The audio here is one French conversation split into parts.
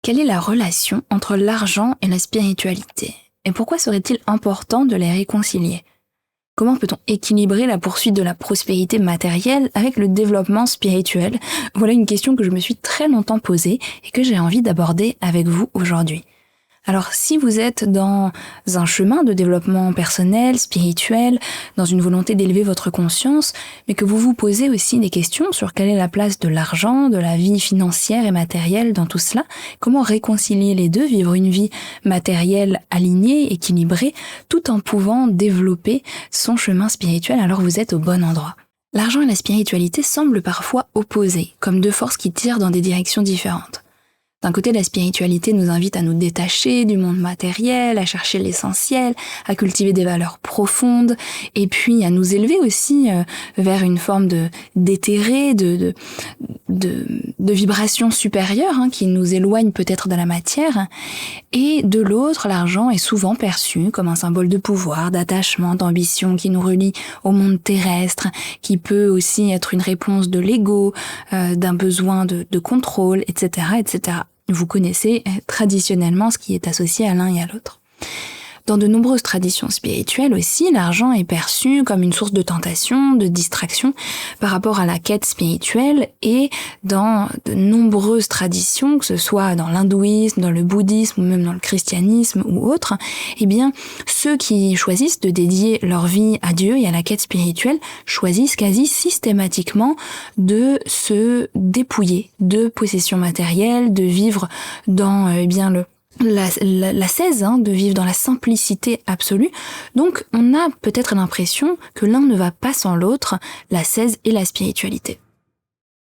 Quelle est la relation entre l'argent et la spiritualité? Et pourquoi serait-il important de les réconcilier? Comment peut-on équilibrer la poursuite de la prospérité matérielle avec le développement spirituel? Voilà une question que je me suis très longtemps posée et que j'ai envie d'aborder avec vous aujourd'hui. Alors si vous êtes dans un chemin de développement personnel, spirituel, dans une volonté d'élever votre conscience, mais que vous vous posez aussi des questions sur quelle est la place de l'argent, de la vie financière et matérielle dans tout cela, comment réconcilier les deux, vivre une vie matérielle alignée, équilibrée, tout en pouvant développer son chemin spirituel, alors vous êtes au bon endroit. L'argent et la spiritualité semblent parfois opposés, comme deux forces qui tirent dans des directions différentes. D'un côté, la spiritualité nous invite à nous détacher du monde matériel, à chercher l'essentiel, à cultiver des valeurs profondes, et puis à nous élever aussi vers une forme d'éthéré, de vibration supérieure qui nous éloigne peut-être de la matière. Et de l'autre, l'argent est souvent perçu comme un symbole de pouvoir, d'attachement, d'ambition qui nous relie au monde terrestre, qui peut aussi être une réponse de l'ego, d'un besoin de contrôle, etc., etc. Vous connaissez traditionnellement ce qui est associé à l'un et à l'autre. Dans de nombreuses traditions spirituelles aussi, l'argent est perçu comme une source de tentation, de distraction par rapport à la quête spirituelle, et dans de nombreuses traditions, que ce soit dans l'hindouisme, dans le bouddhisme ou même dans le christianisme ou autre, eh bien, ceux qui choisissent de dédier leur vie à Dieu et à la quête spirituelle choisissent quasi systématiquement de se dépouiller de possessions matérielles, de vivre dans l'ascèse, de vivre dans la simplicité absolue. Donc on a peut-être l'impression que l'un ne va pas sans l'autre, l'ascèse et la spiritualité.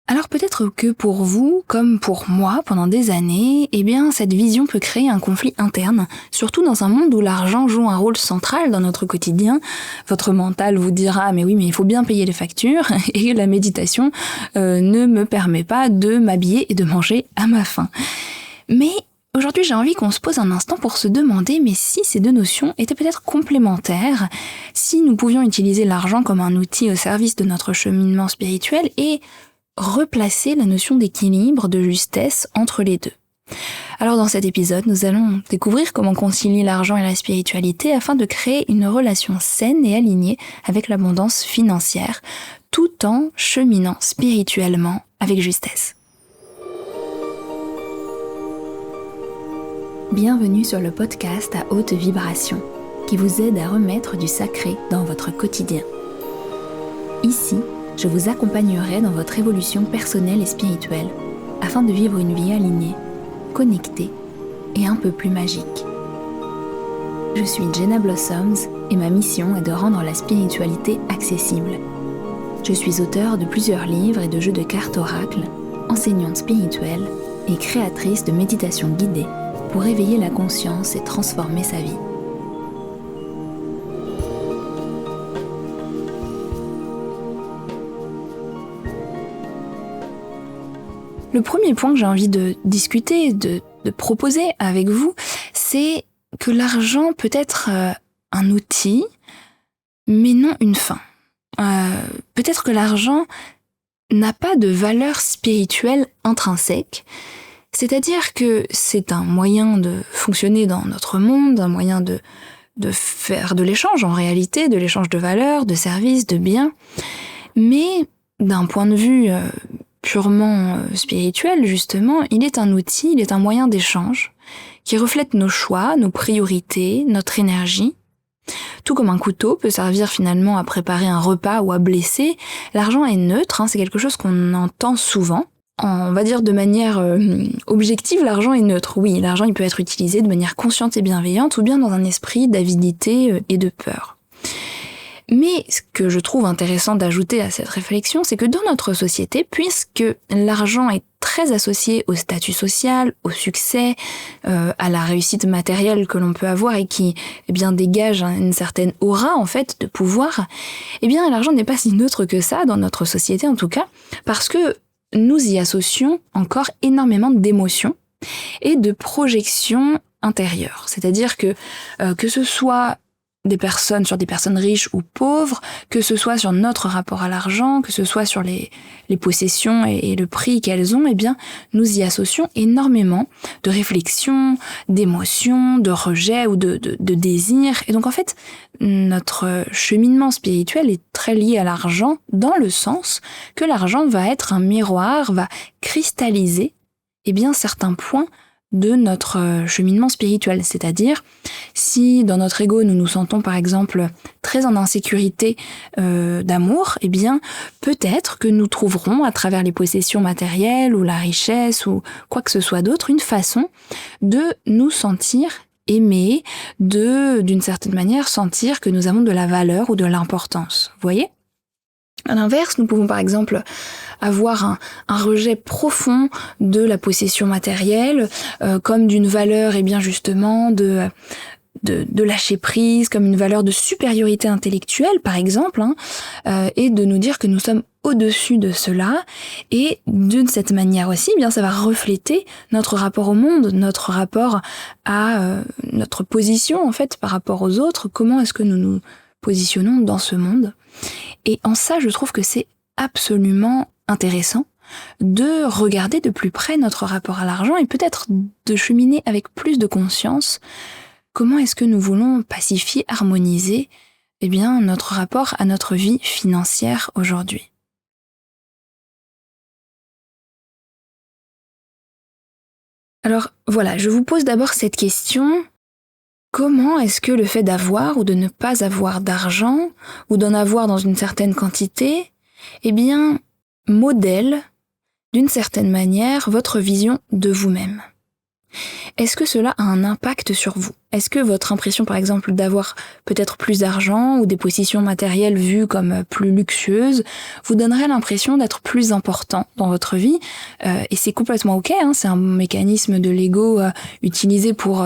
Alors peut-être que pour vous, comme pour moi, pendant des années, cette vision peut créer un conflit interne, surtout dans un monde où l'argent joue un rôle central dans notre quotidien. Votre mental vous dira « mais oui, mais il faut bien payer les factures » et la méditation ne me permet pas de m'habiller et de manger à ma faim. Mais aujourd'hui, j'ai envie qu'on se pose un instant pour se demander mais si ces deux notions étaient peut-être complémentaires, si nous pouvions utiliser l'argent comme un outil au service de notre cheminement spirituel et replacer la notion d'équilibre, de justesse entre les deux. Alors dans cet épisode, nous allons découvrir comment concilier l'argent et la spiritualité afin de créer une relation saine et alignée avec l'abondance financière, tout en cheminant spirituellement avec justesse. Bienvenue sur le podcast à haute vibration, qui vous aide à remettre du sacré dans votre quotidien. Ici, je vous accompagnerai dans votre évolution personnelle et spirituelle, afin de vivre une vie alignée, connectée et un peu plus magique. Je suis Jenna Blossoms et ma mission est de rendre la spiritualité accessible. Je suis auteure de plusieurs livres et de jeux de cartes oracles, enseignante spirituelle et créatrice de méditations guidées pour éveiller la conscience et transformer sa vie. Le premier point que j'ai envie de discuter, de proposer avec vous, c'est que l'argent peut être un outil, mais non une fin. Peut-être que l'argent n'a pas de valeur spirituelle intrinsèque, c'est-à-dire que c'est un moyen de fonctionner dans notre monde, un moyen de faire de l'échange en réalité, de l'échange de valeurs, de services, de biens, mais d'un point de vue purement spirituel, justement, il est un outil, il est un moyen d'échange qui reflète nos choix, nos priorités, notre énergie. Tout comme un couteau peut servir finalement à préparer un repas ou à blesser, l'argent est neutre, c'est quelque chose qu'on entend souvent. On va dire de manière objective, l'argent est neutre. Oui, l'argent il peut être utilisé de manière consciente et bienveillante ou bien dans un esprit d'avidité et de peur. Mais ce que je trouve intéressant d'ajouter à cette réflexion, c'est que dans notre société, puisque l'argent est très associé au statut social, au succès, à la réussite matérielle que l'on peut avoir et qui dégage une certaine aura en fait de pouvoir, l'argent n'est pas si neutre que ça dans notre société en tout cas, parce que nous y associons encore énormément d'émotions et de projections intérieures. C'est-à-dire que ce soit des personnes, sur des personnes riches ou pauvres, que ce soit sur notre rapport à l'argent, que ce soit sur les possessions et le prix qu'elles ont, eh bien, nous y associons énormément de réflexions, d'émotions, de rejets ou de désirs. Et donc, en fait, notre cheminement spirituel est très lié à l'argent dans le sens que l'argent va être un miroir, va cristalliser, eh bien, certains points de notre cheminement spirituel. C'est-à-dire, si dans notre ego nous nous sentons par exemple très en insécurité d'amour, eh bien peut-être que nous trouverons à travers les possessions matérielles ou la richesse ou quoi que ce soit d'autre une façon de nous sentir aimés, d'une certaine manière sentir que nous avons de la valeur ou de l'importance. Vous voyez ? À l'inverse, nous pouvons par exemple avoir un rejet profond de la possession matérielle, comme d'une valeur, eh bien justement, de lâcher prise, comme une valeur de supériorité intellectuelle, par exemple, et de nous dire que nous sommes au-dessus de cela, et d'une cette manière aussi, eh bien ça va refléter notre rapport au monde, notre rapport à notre position en fait par rapport aux autres. Comment est-ce que nous nous positionnons dans ce monde ? Et en ça, je trouve que c'est absolument intéressant de regarder de plus près notre rapport à l'argent et peut-être de cheminer avec plus de conscience comment est-ce que nous voulons pacifier, harmoniser, eh bien, notre rapport à notre vie financière aujourd'hui. Alors voilà, je vous pose d'abord cette question. Comment est-ce que le fait d'avoir ou de ne pas avoir d'argent, ou d'en avoir dans une certaine quantité, eh bien, modèle, d'une certaine manière, votre vision de vous-même ? Est-ce que cela a un impact sur vous ? Est-ce que votre impression, par exemple, d'avoir peut-être plus d'argent ou des possessions matérielles vues comme plus luxueuses, vous donnerait l'impression d'être plus important dans votre vie ? Et c'est complètement ok, c'est un mécanisme de l'ego utilisé pour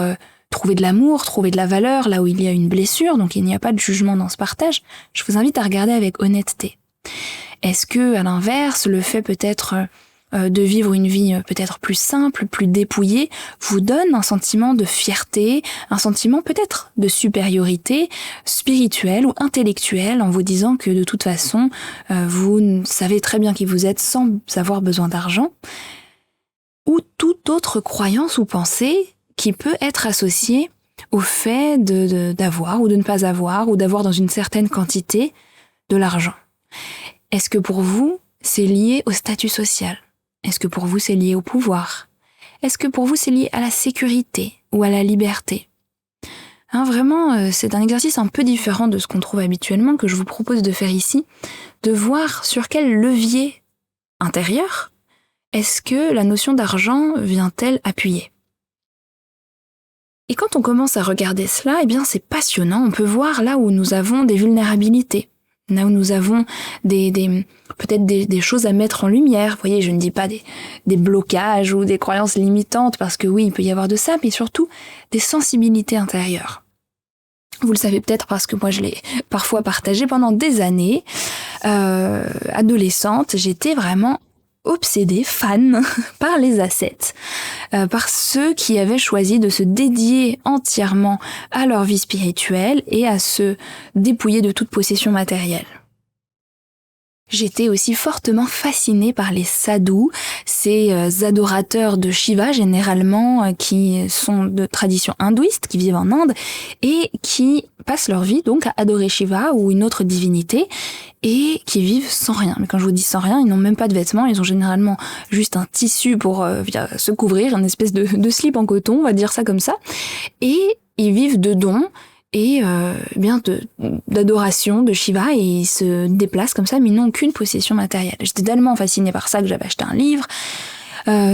trouver de l'amour, trouver de la valeur là où il y a une blessure, donc il n'y a pas de jugement dans ce partage. Je vous invite à regarder avec honnêteté. Est-ce que, à l'inverse, le fait peut-être de vivre une vie peut-être plus simple, plus dépouillée, vous donne un sentiment de fierté, un sentiment peut-être de supériorité spirituelle ou intellectuelle en vous disant que de toute façon, vous savez très bien qui vous êtes sans avoir besoin d'argent, ou toute autre croyance ou pensée qui peut être associée au fait d'avoir ou de ne pas avoir, ou d'avoir dans une certaine quantité de l'argent. Est-ce que pour vous, c'est lié au statut social ? Est-ce que pour vous, c'est lié au pouvoir ? Est-ce que pour vous, c'est lié à la sécurité ou à la liberté ? Vraiment, c'est un exercice un peu différent de ce qu'on trouve habituellement que je vous propose de faire ici, de voir sur quel levier intérieur est-ce que la notion d'argent vient-elle appuyer ? Et quand on commence à regarder cela, eh bien c'est passionnant. On peut voir là où nous avons des vulnérabilités, là où nous avons peut-être des choses à mettre en lumière. Vous voyez, je ne dis pas des blocages ou des croyances limitantes, parce que oui, il peut y avoir de ça, mais surtout des sensibilités intérieures. Vous le savez peut-être parce que moi je l'ai parfois partagé pendant des années. Adolescente, j'étais vraiment obsédée, fan par les ascètes, par ceux qui avaient choisi de se dédier entièrement à leur vie spirituelle et à se dépouiller de toute possession matérielle. J'étais aussi fortement fascinée par les sadhus, ces adorateurs de Shiva généralement qui sont de tradition hindouiste, qui vivent en Inde et qui passent leur vie donc à adorer Shiva ou une autre divinité et qui vivent sans rien. Mais quand je vous dis sans rien, ils n'ont même pas de vêtements, ils ont généralement juste un tissu pour se couvrir, une espèce de slip en coton, on va dire ça comme ça, et ils vivent de dons et bien d'adoration de Shiva, et ils se déplacent comme ça, mais ils n'ont aucune possession matérielle. J'étais tellement fascinée par ça que j'avais acheté un livre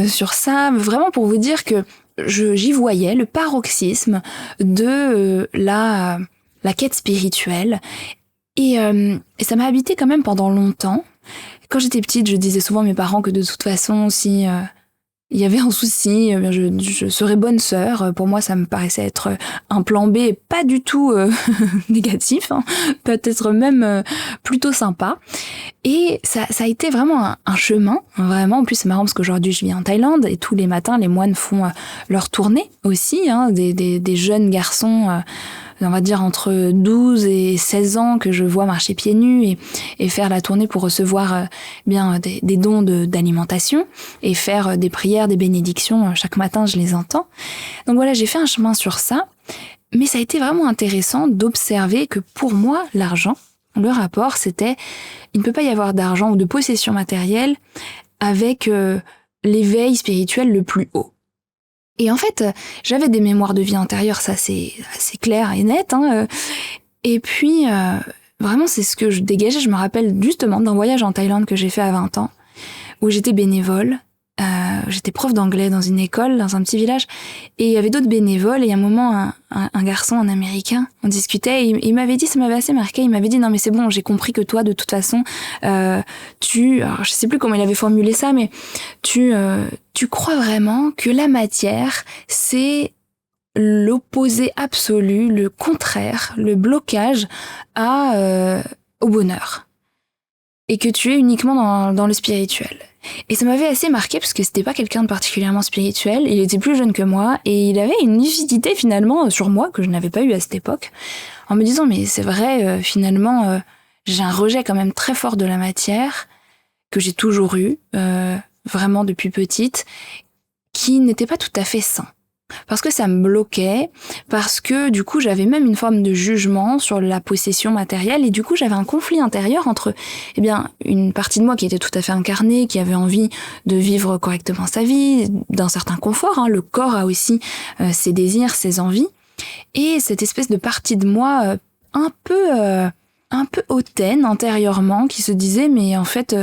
sur ça, vraiment pour vous dire que j'y voyais le paroxysme de la quête spirituelle, et ça m'a habité quand même pendant longtemps. Quand j'étais petite, je disais souvent à mes parents que de toute façon, si il y avait un souci, je serais bonne sœur. Pour moi, ça me paraissait être un plan B pas du tout négatif, peut-être même plutôt sympa. Et ça a été vraiment un chemin, vraiment. En plus, c'est marrant parce qu'aujourd'hui, je vis en Thaïlande et tous les matins, les moines font leur tournée aussi, des jeunes garçons on va dire entre 12 et 16 ans que je vois marcher pieds nus et faire la tournée pour recevoir des dons d'alimentation et faire des prières, des bénédictions. Chaque matin, je les entends. Donc voilà, j'ai fait un chemin sur ça. Mais ça a été vraiment intéressant d'observer que pour moi, l'argent, le rapport, c'était il ne peut pas y avoir d'argent ou de possession matérielle avec l'éveil spirituel le plus haut. Et en fait, j'avais des mémoires de vie antérieure, ça c'est assez clair et net. Et puis, vraiment, c'est ce que je dégageais. Je me rappelle justement d'un voyage en Thaïlande que j'ai fait à 20 ans, où j'étais bénévole. J'étais prof d'anglais dans une école, dans un petit village, et il y avait d'autres bénévoles, et à un moment, un garçon, un Américain, on discutait, et il m'avait dit, ça m'avait assez marqué, il m'avait dit, non mais c'est bon, j'ai compris que toi, de toute façon, alors, je sais plus comment il avait formulé ça, mais tu crois vraiment que la matière, c'est l'opposé absolu, le contraire, le blocage au bonheur. Et que tu es uniquement dans le spirituel. Et ça m'avait assez marqué parce que c'était pas quelqu'un de particulièrement spirituel, il était plus jeune que moi et il avait une lucidité finalement sur moi que je n'avais pas eu à cette époque, en me disant mais c'est vrai, finalement j'ai un rejet quand même très fort de la matière que j'ai toujours eu, vraiment depuis petite, qui n'était pas tout à fait sain. Parce que ça me bloquait, parce que du coup j'avais même une forme de jugement sur la possession matérielle et du coup j'avais un conflit intérieur entre une partie de moi qui était tout à fait incarnée, qui avait envie de vivre correctement sa vie, d'un certain confort, le corps a aussi ses désirs, ses envies, et cette espèce de partie de moi un peu hautaine intérieurement qui se disait mais en fait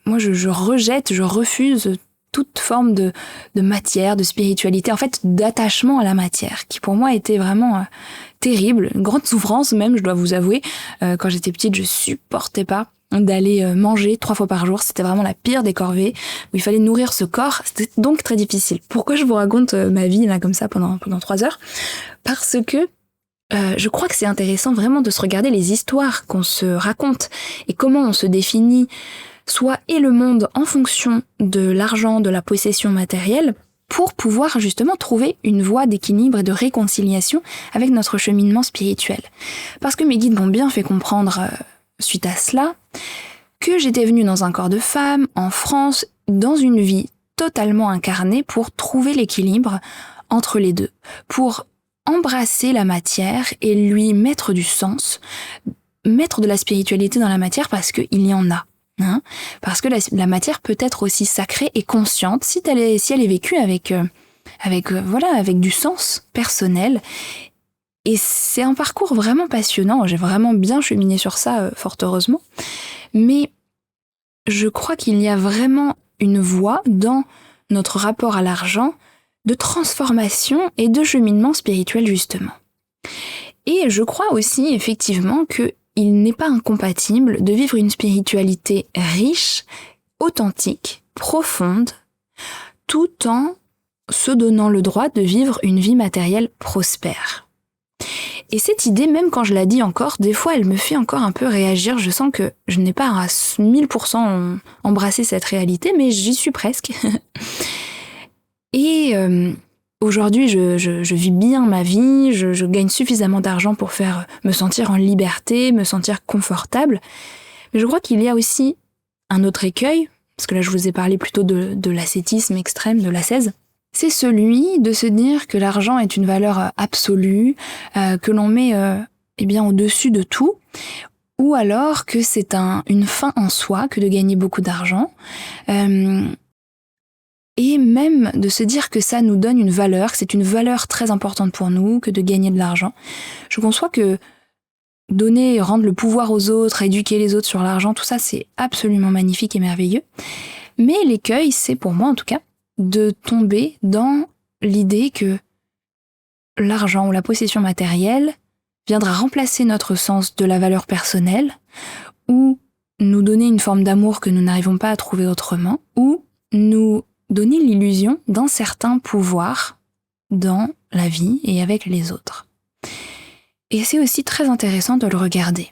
moi je rejette, je refuse toute forme de matière, de spiritualité, en fait d'attachement à la matière, qui pour moi était vraiment terrible, une grande souffrance même, je dois vous avouer. Quand j'étais petite, je supportais pas d'aller manger 3 fois par jour, c'était vraiment la pire des corvées, où il fallait nourrir ce corps, c'était donc très difficile. Pourquoi je vous raconte ma vie là comme ça pendant 3 heures ? Parce que je crois que c'est intéressant vraiment de se regarder les histoires qu'on se raconte et comment on se définit soi et le monde en fonction de l'argent, de la possession matérielle, pour pouvoir justement trouver une voie d'équilibre et de réconciliation avec notre cheminement spirituel. Parce que mes guides m'ont bien fait comprendre, suite à cela, que j'étais venue dans un corps de femme, en France, dans une vie totalement incarnée pour trouver l'équilibre entre les deux, pour embrasser la matière et lui mettre du sens, mettre de la spiritualité dans la matière parce qu'il y en a. Parce que la matière peut être aussi sacrée et consciente si elle est vécue avec du sens personnel. Et c'est un parcours vraiment passionnant. J'ai vraiment bien cheminé sur ça, fort heureusement. Mais je crois qu'il y a vraiment une voie dans notre rapport à l'argent de transformation et de cheminement spirituel, justement. Et je crois aussi, effectivement, que il n'est pas incompatible de vivre une spiritualité riche, authentique, profonde, tout en se donnant le droit de vivre une vie matérielle prospère. Et cette idée, même quand je la dis encore, des fois elle me fait encore un peu réagir, je sens que je n'ai pas à 1000% embrassé cette réalité, mais j'y suis presque. Et aujourd'hui, je vis bien ma vie, je gagne suffisamment d'argent pour me sentir en liberté, me sentir confortable. Mais je crois qu'il y a aussi un autre écueil, parce que là je vous ai parlé plutôt de l'ascétisme extrême, de l'ascèse. C'est celui de se dire que l'argent est une valeur absolue, que l'on met au-dessus de tout, ou alors que c'est une fin en soi que de gagner beaucoup d'argent. Et même de se dire que ça nous donne une valeur, que c'est une valeur très importante pour nous, que de gagner de l'argent. Je conçois que donner, rendre le pouvoir aux autres, éduquer les autres sur l'argent, tout ça c'est absolument magnifique et merveilleux. Mais l'écueil, c'est pour moi en tout cas, de tomber dans l'idée que l'argent ou la possession matérielle viendra remplacer notre sens de la valeur personnelle, ou nous donner une forme d'amour que nous n'arrivons pas à trouver autrement, ou nous donner l'illusion d'un certain pouvoir dans la vie et avec les autres. Et c'est aussi très intéressant de le regarder.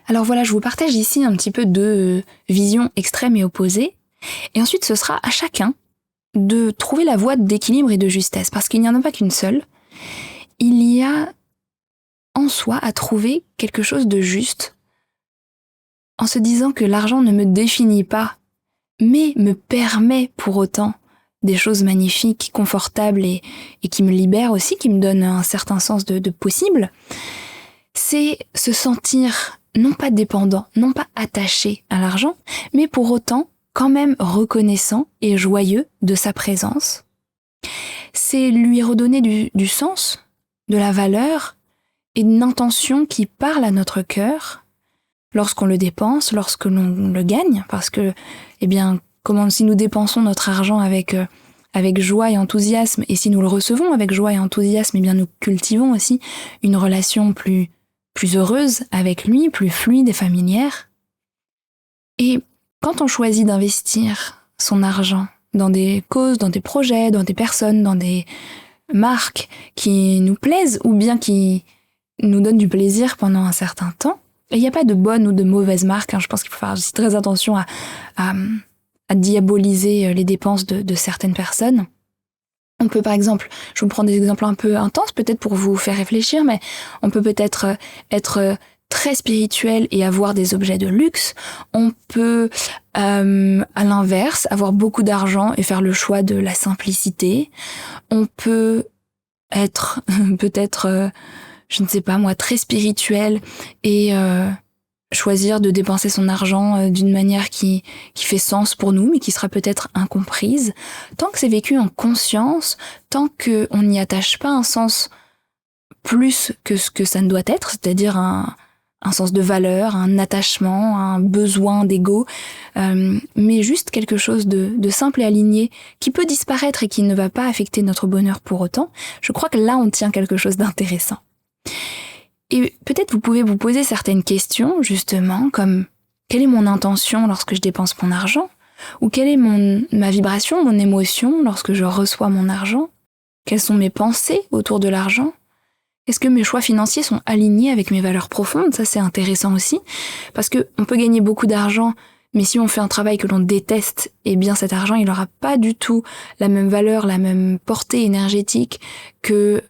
Alors voilà, je vous partage ici un petit peu deux visions extrêmes et opposées, et ensuite ce sera à chacun de trouver la voie d'équilibre et de justesse, parce qu'il n'y en a pas qu'une seule. il y a en soi à trouver quelque chose de juste en se disant que l'argent ne me définit pas, mais me permet pour autant des choses magnifiques, confortables et qui me libèrent aussi, qui me donnent un certain sens de possible. C'est se sentir non pas dépendant, non pas attaché à l'argent, mais pour autant quand même reconnaissant et joyeux de sa présence. C'est lui redonner du sens, de la valeur et une intention qui parle à notre cœur lorsqu'on le dépense, lorsque l'on le gagne, parce que, comment si nous dépensons notre argent avec joie et enthousiasme, et si nous le recevons avec joie et enthousiasme, nous cultivons aussi une relation plus heureuse avec lui, plus fluide et familière. Et quand on choisit d'investir son argent dans des causes, dans des projets, dans des personnes, dans des marques qui nous plaisent ou bien qui nous donnent du plaisir pendant un certain temps, et il n'y a pas de bonne ou de mauvaise marque, je pense qu'il faut faire aussi très attention à diaboliser les dépenses de certaines personnes. On peut par exemple, je vous prends des exemples un peu intenses peut-être pour vous faire réfléchir, mais on peut peut-être être très spirituel et avoir des objets de luxe. On peut, à l'inverse, avoir beaucoup d'argent et faire le choix de la simplicité. On peut être peut-être, je ne sais pas moi, très spirituel et choisir de dépenser son argent d'une manière qui fait sens pour nous, mais qui sera peut-être incomprise. Tant que c'est vécu en conscience, tant qu'on n'y attache pas un sens plus que ce que ça ne doit être, c'est-à-dire un sens de valeur, un attachement, un besoin d'ego, mais juste quelque chose de simple et aligné, qui peut disparaître et qui ne va pas affecter notre bonheur pour autant, je crois que là on tient quelque chose d'intéressant. Et peut-être vous pouvez vous poser certaines questions, justement, comme quelle est mon intention lorsque je dépense mon argent? Ou quelle est ma vibration, mon émotion lorsque je reçois mon argent? Quelles sont mes pensées autour de l'argent? Est-ce que mes choix financiers sont alignés avec mes valeurs profondes? Ça, c'est intéressant aussi, parce que on peut gagner beaucoup d'argent, mais si on fait un travail que l'on déteste, cet argent, il n'aura pas du tout la même valeur, la même portée énergétique que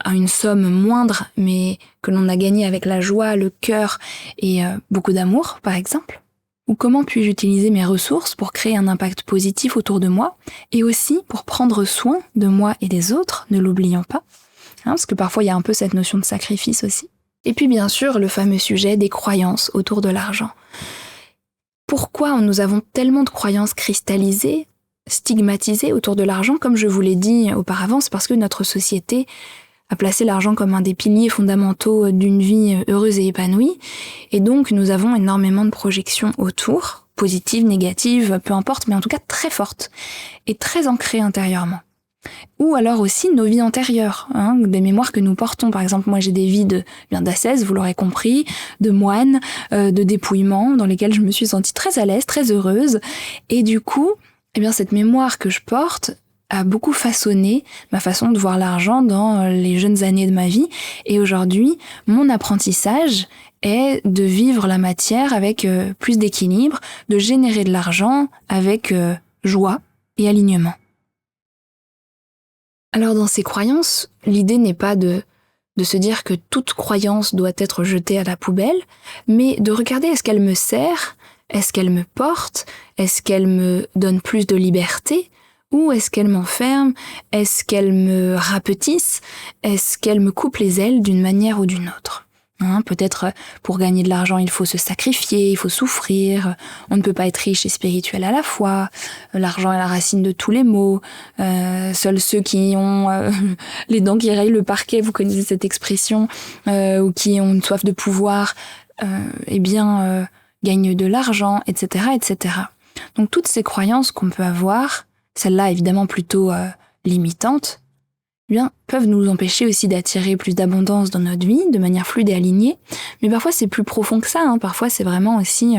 une somme moindre, mais que l'on a gagnée avec la joie, le cœur et beaucoup d'amour, par exemple. Ou comment puis-je utiliser mes ressources pour créer un impact positif autour de moi, et aussi pour prendre soin de moi et des autres, ne l'oublions pas. Parce que parfois il y a un peu cette notion de sacrifice aussi. Et puis bien sûr, le fameux sujet des croyances autour de l'argent. Pourquoi nous avons tellement de croyances cristallisées, stigmatisées autour de l'argent? Comme je vous l'ai dit auparavant, c'est parce que notre société a placé l'argent comme un des piliers fondamentaux d'une vie heureuse et épanouie, et donc nous avons énormément de projections autour, positives, négatives, peu importe, mais en tout cas très fortes, et très ancrées intérieurement. Ou alors aussi nos vies antérieures, des mémoires que nous portons. Par exemple, moi j'ai des vies d'ascèse, vous l'aurez compris, de moine, de dépouillement, dans lesquelles je me suis sentie très à l'aise, très heureuse. Et du coup, cette mémoire que je porte a beaucoup façonné ma façon de voir l'argent dans les jeunes années de ma vie. Et aujourd'hui, mon apprentissage est de vivre la matière avec plus d'équilibre, de générer de l'argent avec joie et alignement. Alors dans ces croyances, l'idée n'est pas de se dire que toute croyance doit être jetée à la poubelle, mais de regarder est-ce qu'elle me sert, est-ce qu'elle me porte, est-ce qu'elle me donne plus de liberté, ou est-ce qu'elle m'enferme, est-ce qu'elle me rapetisse, est-ce qu'elle me coupe les ailes d'une manière ou d'une autre. Peut-être pour gagner de l'argent, il faut se sacrifier, il faut souffrir, on ne peut pas être riche et spirituel à la fois, l'argent est la racine de tous les maux, seuls ceux qui ont les dents qui rayent le parquet, vous connaissez cette expression, ou qui ont une soif de pouvoir, gagnent de l'argent, etc., etc. Donc toutes ces croyances qu'on peut avoir, celles-là évidemment plutôt limitantes, peuvent nous empêcher aussi d'attirer plus d'abondance dans notre vie, de manière fluide et alignée. Mais parfois, c'est plus profond que ça. Parfois, c'est vraiment aussi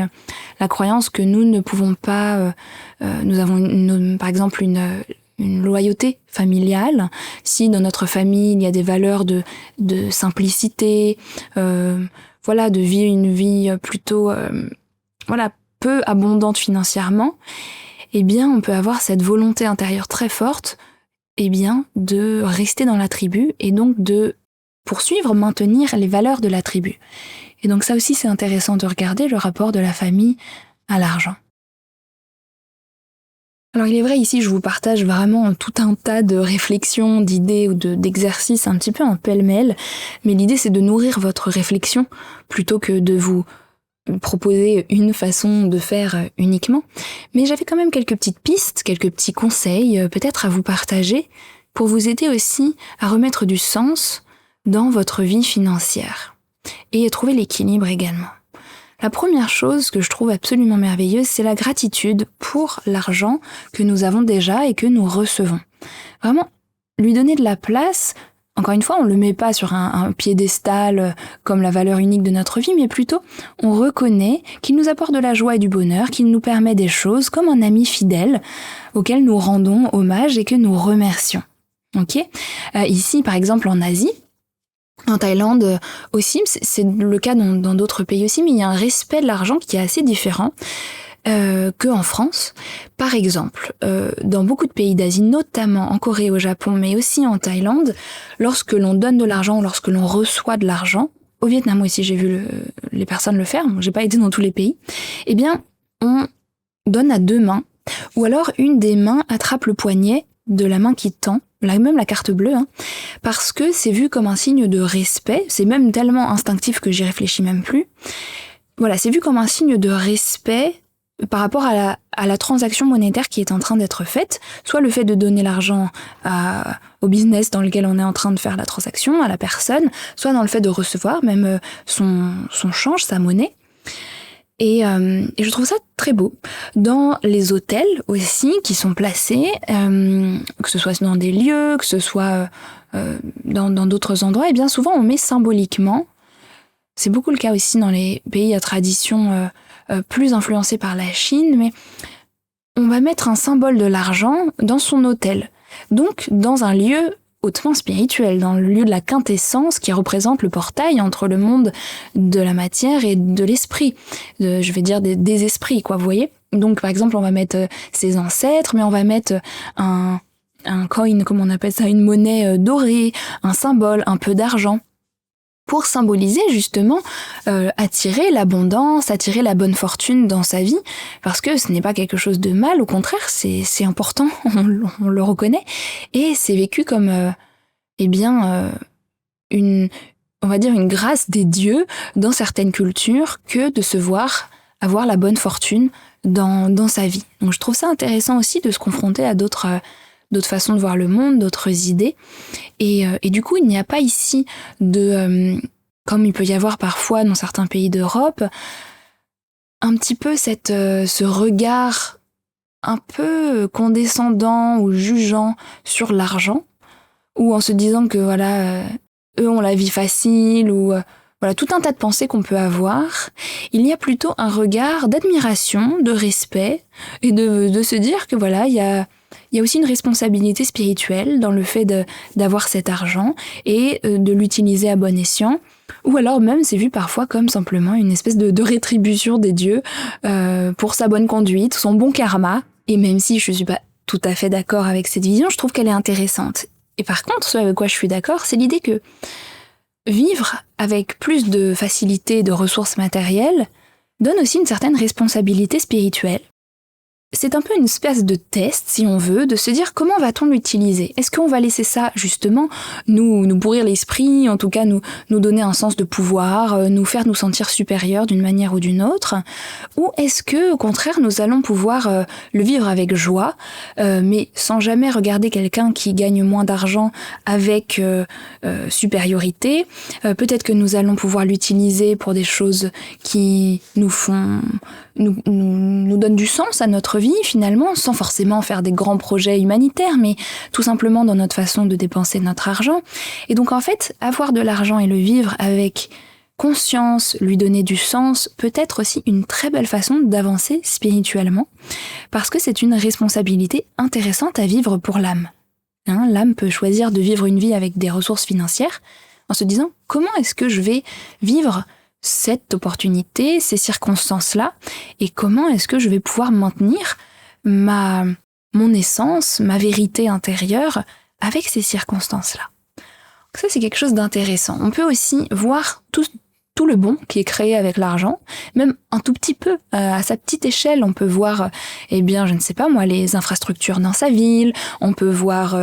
la croyance que nous ne pouvons pas... nous avons, par exemple, une loyauté familiale. Si dans notre famille, il y a des valeurs de simplicité, de vivre une vie plutôt peu abondante financièrement, on peut avoir cette volonté intérieure très forte de rester dans la tribu et donc de poursuivre, maintenir les valeurs de la tribu. Et donc ça aussi, c'est intéressant de regarder le rapport de la famille à l'argent. Alors il est vrai, ici, je vous partage vraiment tout un tas de réflexions, d'idées ou d'exercices un petit peu en pêle-mêle, mais l'idée, c'est de nourrir votre réflexion plutôt que de vous proposer une façon de faire uniquement. Mais j'avais quand même quelques petites pistes, quelques petits conseils peut-être à vous partager pour vous aider aussi à remettre du sens dans votre vie financière et à trouver l'équilibre également. La première chose que je trouve absolument merveilleuse, c'est la gratitude pour l'argent que nous avons déjà et que nous recevons. Vraiment, lui donner de la place, encore une fois, on ne le met pas sur un piédestal comme la valeur unique de notre vie, mais plutôt on reconnaît qu'il nous apporte de la joie et du bonheur, qu'il nous permet des choses comme un ami fidèle auquel nous rendons hommage et que nous remercions. Ok ? Ici, par exemple, en Asie, en Thaïlande aussi, c'est le cas dans d'autres pays aussi, mais il y a un respect de l'argent qui est assez différent qu'en France. Par exemple, dans beaucoup de pays d'Asie, notamment en Corée, au Japon, mais aussi en Thaïlande, lorsque l'on donne de l'argent ou lorsque l'on reçoit de l'argent, au Vietnam aussi j'ai vu les personnes le faire, j'ai pas été dans tous les pays, eh bien on donne à deux mains, ou alors une des mains attrape le poignet de la main qui tend, même la carte bleue, parce que c'est vu comme un signe de respect, c'est même tellement instinctif que j'y réfléchis même plus. Voilà, c'est vu comme un signe de respect par rapport à la transaction monétaire qui est en train d'être faite, soit le fait de donner l'argent au business dans lequel on est en train de faire la transaction, à la personne, soit dans le fait de recevoir même son change, sa monnaie. Et je trouve ça très beau. Dans les hôtels aussi qui sont placés, que ce soit dans des lieux, que ce soit dans d'autres endroits, et bien souvent on met symboliquement, c'est beaucoup le cas aussi dans les pays à tradition plus influencés par la Chine, mais on va mettre un symbole de l'argent dans son hôtel. Donc dans un lieu hautement spirituel, dans le lieu de la quintessence qui représente le portail entre le monde de la matière et de l'esprit, je vais dire des esprits, quoi, vous voyez. Donc par exemple, on va mettre ses ancêtres, mais on va mettre un coin, comme on appelle ça, une monnaie dorée, un symbole, un peu d'argent, pour symboliser justement attirer l'abondance, attirer la bonne fortune dans sa vie, parce que ce n'est pas quelque chose de mal, au contraire, c'est important, on le reconnaît, et c'est vécu comme on va dire une grâce des dieux dans certaines cultures que de se voir avoir la bonne fortune dans sa vie. Donc je trouve ça intéressant aussi de se confronter à d'autres façons de voir le monde, d'autres idées. Et du coup, il n'y a pas ici comme il peut y avoir parfois dans certains pays d'Europe, un petit peu ce regard un peu condescendant ou jugeant sur l'argent, ou en se disant que voilà, eux ont la vie facile, ou voilà, tout un tas de pensées qu'on peut avoir. Il y a plutôt un regard d'admiration, de respect, et de se dire que voilà, il y a aussi une responsabilité spirituelle dans le fait d'avoir cet argent et de l'utiliser à bon escient. Ou alors même c'est vu parfois comme simplement une espèce de rétribution des dieux pour sa bonne conduite, son bon karma. Et même si je suis pas tout à fait d'accord avec cette vision, je trouve qu'elle est intéressante. Et par contre, ce avec quoi je suis d'accord, c'est l'idée que vivre avec plus de facilité, de ressources matérielles, donne aussi une certaine responsabilité spirituelle. C'est un peu une espèce de test, si on veut, de se dire comment va-t-on l'utiliser ? Est-ce qu'on va laisser ça, justement, nous pourrir l'esprit, en tout cas nous donner un sens de pouvoir, nous faire nous sentir supérieurs d'une manière ou d'une autre ? Ou est-ce que, au contraire, nous allons pouvoir le vivre avec joie, mais sans jamais regarder quelqu'un qui gagne moins d'argent avec supériorité ? Peut-être que nous allons pouvoir l'utiliser pour des choses qui nous donnent du sens à notre vie, finalement, sans forcément faire des grands projets humanitaires, mais tout simplement dans notre façon de dépenser notre argent. Et donc, en fait, avoir de l'argent et le vivre avec conscience, lui donner du sens, peut être aussi une très belle façon d'avancer spirituellement, parce que c'est une responsabilité intéressante à vivre pour l'âme. L'âme peut choisir de vivre une vie avec des ressources financières, en se disant « Comment est-ce que je vais vivre cette opportunité, ces circonstances-là, et comment est-ce que je vais pouvoir maintenir mon essence, ma vérité intérieure avec ces circonstances-là ». Ça, c'est quelque chose d'intéressant. On peut aussi voir tout le bon qui est créé avec l'argent, même un tout petit peu, à sa petite échelle. On peut voir, je ne sais pas moi, les infrastructures dans sa ville, on peut voir,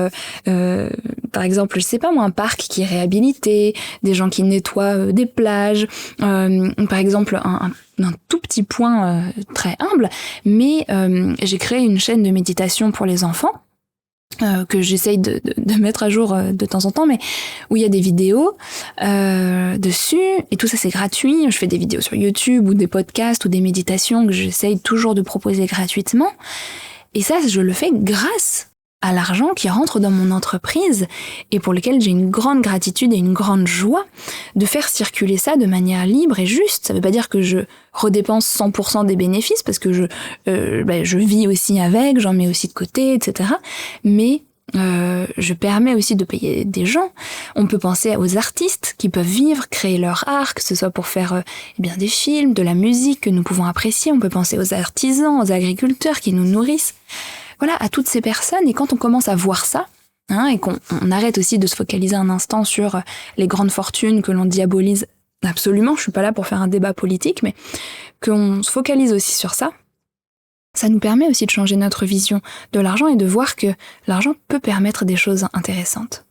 par exemple, un parc qui est réhabilité, des gens qui nettoient des plages, par exemple, un tout petit point très humble, mais j'ai créé une chaîne de méditation pour les enfants, que j'essaye de mettre à jour de temps en temps, mais où il y a des vidéos dessus, et tout ça c'est gratuit. Je fais des vidéos sur YouTube ou des podcasts ou des méditations que j'essaye toujours de proposer gratuitement, et ça je le fais grâce à l'argent qui rentre dans mon entreprise et pour lequel j'ai une grande gratitude et une grande joie de faire circuler ça de manière libre et juste. Ça veut pas dire que je redépense 100% des bénéfices parce que je vis aussi avec, j'en mets aussi de côté, etc. Mais je permets aussi de payer des gens. On peut penser aux artistes qui peuvent vivre, créer leur art, que ce soit pour faire des films, de la musique que nous pouvons apprécier. On peut penser aux artisans, aux agriculteurs qui nous nourrissent. Voilà, à toutes ces personnes. Et quand on commence à voir ça, et qu'on arrête aussi de se focaliser un instant sur les grandes fortunes que l'on diabolise absolument, je suis pas là pour faire un débat politique, mais qu'on se focalise aussi sur ça, ça nous permet aussi de changer notre vision de l'argent et de voir que l'argent peut permettre des choses intéressantes.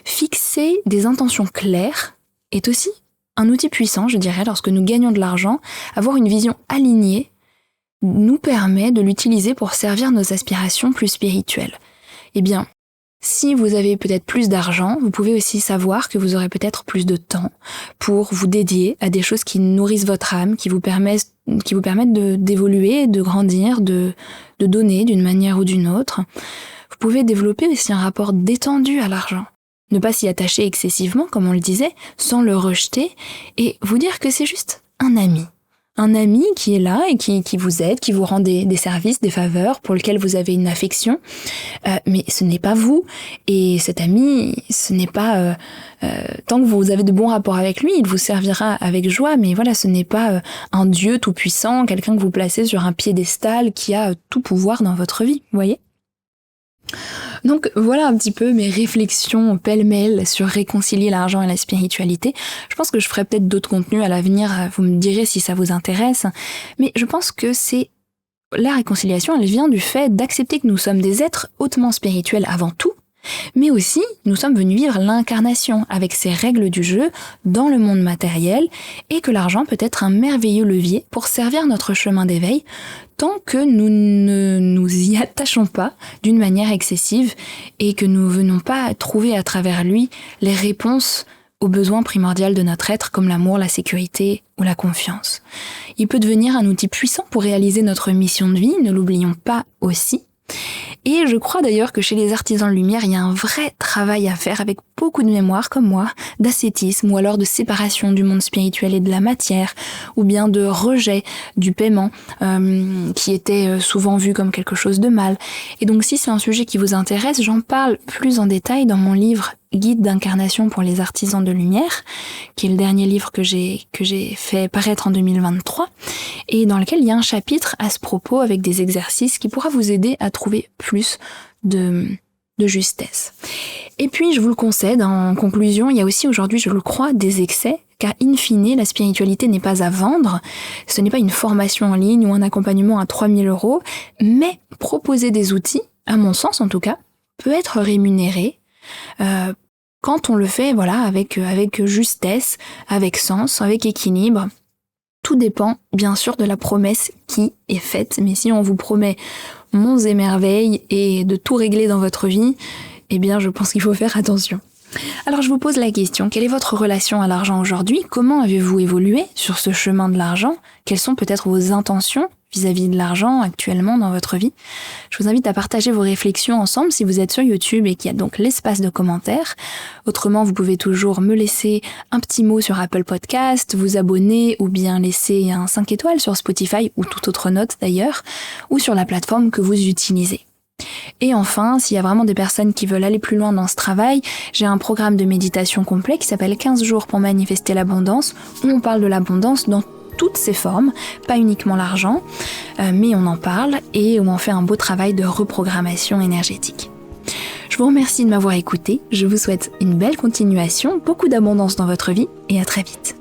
Fixer des intentions claires est aussi un outil puissant, je dirais, lorsque nous gagnons de l'argent. Avoir une vision alignée nous permet de l'utiliser pour servir nos aspirations plus spirituelles. Si vous avez peut-être plus d'argent, vous pouvez aussi savoir que vous aurez peut-être plus de temps pour vous dédier à des choses qui nourrissent votre âme, qui vous permettent d'évoluer, de grandir, de donner d'une manière ou d'une autre. Vous pouvez développer aussi un rapport détendu à l'argent. Ne pas s'y attacher excessivement, comme on le disait, sans le rejeter, et vous dire que c'est juste un ami. Un ami qui est là et qui vous aide, qui vous rend des services, des faveurs pour lesquels vous avez une affection. Mais ce n'est pas vous. Et cet ami, ce n'est pas... tant que vous avez de bons rapports avec lui, il vous servira avec joie. Mais voilà, ce n'est pas un Dieu tout-puissant, quelqu'un que vous placez sur un piédestal qui a tout pouvoir dans votre vie. Vous voyez ? Donc voilà un petit peu mes réflexions pêle-mêle sur réconcilier l'argent et la spiritualité. Je pense que je ferai peut-être d'autres contenus à l'avenir, vous me direz si ça vous intéresse, mais je pense que la réconciliation, elle vient du fait d'accepter que nous sommes des êtres hautement spirituels avant tout, mais aussi nous sommes venus vivre l'incarnation avec ses règles du jeu dans le monde matériel et que l'argent peut être un merveilleux levier pour servir notre chemin d'éveil tant que nous ne nous y attachons pas d'une manière excessive et que nous venons pas trouver à travers lui les réponses aux besoins primordiaux de notre être comme l'amour, la sécurité ou la confiance. Il peut devenir un outil puissant pour réaliser notre mission de vie, ne l'oublions pas aussi. Et je crois d'ailleurs que chez les artisans de lumière, il y a un vrai travail à faire avec beaucoup de mémoire comme moi, d'ascétisme ou alors de séparation du monde spirituel et de la matière, ou bien de rejet du paiement qui était souvent vu comme quelque chose de mal. Et donc si c'est un sujet qui vous intéresse, j'en parle plus en détail dans mon livre Guide d'incarnation pour les artisans de lumière, qui est le dernier livre que j'ai fait paraître en 2023, et dans lequel il y a un chapitre à ce propos avec des exercices qui pourra vous aider à trouver plus de justesse. Et puis, je vous le concède, en conclusion, il y a aussi aujourd'hui, je le crois, des excès, car in fine, la spiritualité n'est pas à vendre, ce n'est pas une formation en ligne ou un accompagnement à 3000 €, mais proposer des outils, à mon sens en tout cas, peut être rémunéré, quand on le fait avec justesse, avec sens, avec équilibre. Tout dépend bien sûr de la promesse qui est faite, mais si on vous promet monts et merveilles et de tout régler dans votre vie, je pense qu'il faut faire attention. Alors je vous pose la question, quelle est votre relation à l'argent aujourd'hui ? Comment avez-vous évolué sur ce chemin de l'argent ? Quelles sont peut-être vos intentions vis-à-vis de l'argent actuellement dans votre vie ? Je vous invite à partager vos réflexions ensemble si vous êtes sur YouTube et qu'il y a donc l'espace de commentaires. Autrement, vous pouvez toujours me laisser un petit mot sur Apple Podcast, vous abonner ou bien laisser un 5 étoiles sur Spotify ou toute autre note d'ailleurs, ou sur la plateforme que vous utilisez. Et enfin, s'il y a vraiment des personnes qui veulent aller plus loin dans ce travail, j'ai un programme de méditation complet qui s'appelle 15 jours pour manifester l'abondance, où on parle de l'abondance dans toutes ses formes, pas uniquement l'argent, mais on en parle et où on fait un beau travail de reprogrammation énergétique. Je Je vous remercie de m'avoir écouté, je vous souhaite une belle continuation, beaucoup d'abondance dans votre vie et à très vite.